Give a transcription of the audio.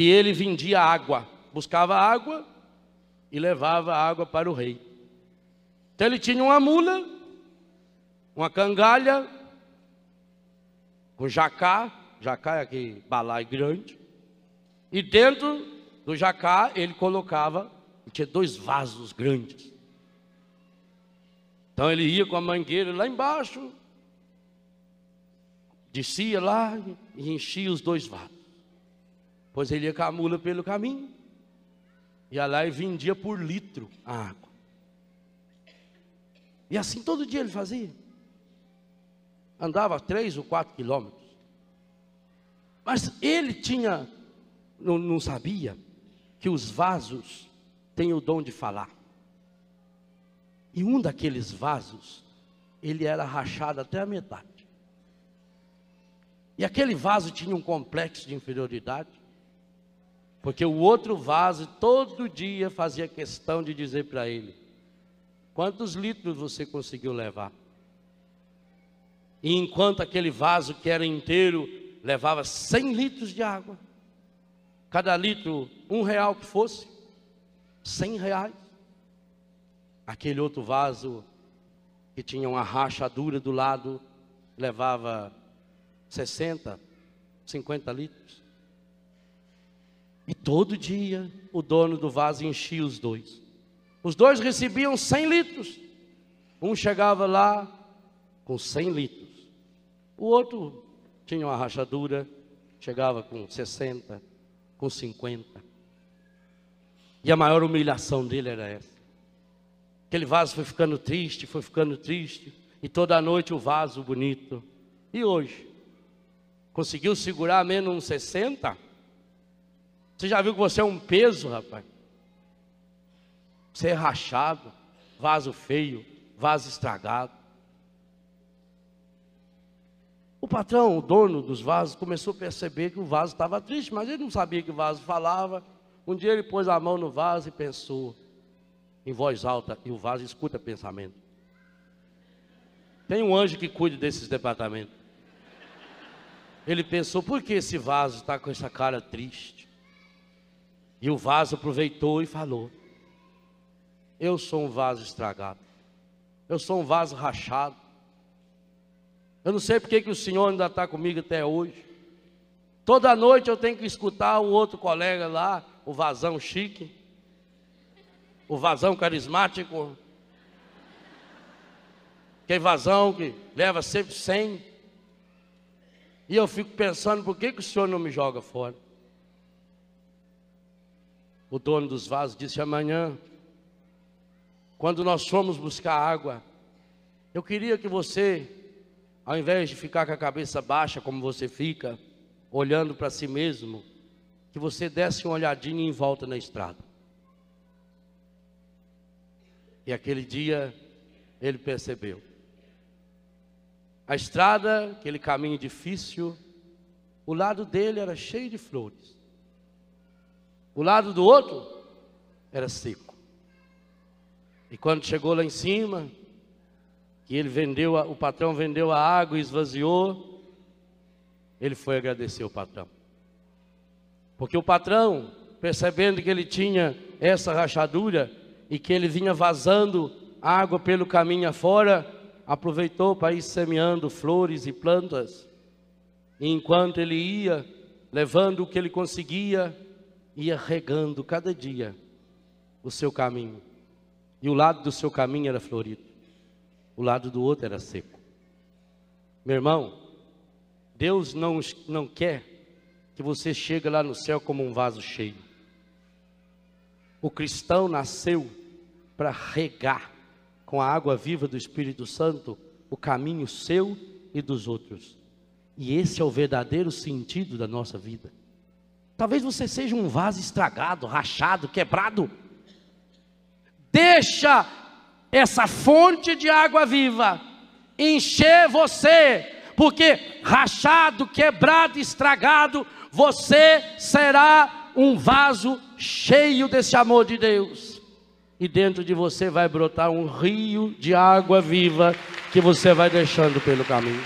E ele vendia água, buscava água e levava água para o rei. Então ele tinha uma mula, uma cangalha, com jacá é aquele balaio grande, e dentro do jacá ele colocava, tinha 2 vasos grandes. Então ele ia com a mangueira lá embaixo, descia lá e enchia os 2 vasos. Pois ele ia com a mula pelo caminho, ia lá e vendia por litro a água. E assim todo dia ele fazia. Andava 3 ou 4 quilômetros. Mas ele não sabia que os vasos têm o dom de falar. E um daqueles vasos, ele era rachado até a metade. E aquele vaso tinha um complexo de inferioridade, porque o outro vaso todo dia fazia questão de dizer para ele: quantos litros você conseguiu levar? E enquanto aquele vaso que era inteiro levava 100 litros de água, cada litro R$1 que fosse, R$100. Aquele outro vaso que tinha uma rachadura do lado levava 60, 50 litros. E todo dia o dono do vaso enchia os 2. Os 2 recebiam 100 litros. Um chegava lá com 100 litros. O outro tinha uma rachadura, chegava com 60, com 50. E a maior humilhação dele era essa. Aquele vaso foi ficando triste, e toda noite o vaso bonito. E hoje? Conseguiu segurar menos uns 60? Você já viu que você é um peso, rapaz? Você é rachado, vaso feio, vaso estragado. O patrão, o dono dos vasos, começou a perceber que o vaso estava triste, mas ele não sabia que o vaso falava. Um dia ele pôs a mão no vaso e pensou em voz alta, e o vaso escuta pensamento. Tem um anjo que cuida desses departamentos. Ele pensou: por que esse vaso está com essa cara triste? E o vaso aproveitou e falou: eu sou um vaso estragado, eu sou um vaso rachado. Eu não sei porque que o Senhor ainda está comigo até hoje. Toda noite eu tenho que escutar o outro colega lá, o vasão chique, o vasão carismático, aquele vasão que leva sempre 100. E eu fico pensando: por que o Senhor não me joga fora? O dono dos vasos disse: amanhã, quando nós formos buscar água, eu queria que você, ao invés de ficar com a cabeça baixa como você fica, olhando para si mesmo, que você desse uma olhadinha em volta na estrada. E aquele dia ele percebeu. A estrada, aquele caminho difícil, o lado dele era cheio de flores. O lado do outro era seco. E quando chegou lá em cima, que ele vendeu, o patrão vendeu a água e esvaziou, ele foi agradecer o patrão. Porque o patrão, percebendo que ele tinha essa rachadura e que ele vinha vazando água pelo caminho afora, aproveitou para ir semeando flores e plantas. E enquanto ele ia, levando o que ele conseguia, ia regando cada dia o seu caminho. E o lado do seu caminho era florido, o lado do outro era seco. Meu irmão, Deus não quer que você chegue lá no céu como um vaso cheio. O cristão nasceu para regar com a água viva do Espírito Santo o caminho seu e dos outros. E esse é o verdadeiro sentido da nossa vida. Talvez você seja um vaso estragado, rachado, quebrado. Deixa essa fonte de água viva encher você, porque rachado, quebrado, estragado, você será um vaso cheio desse amor de Deus. E dentro de você vai brotar um rio de água viva que você vai deixando pelo caminho.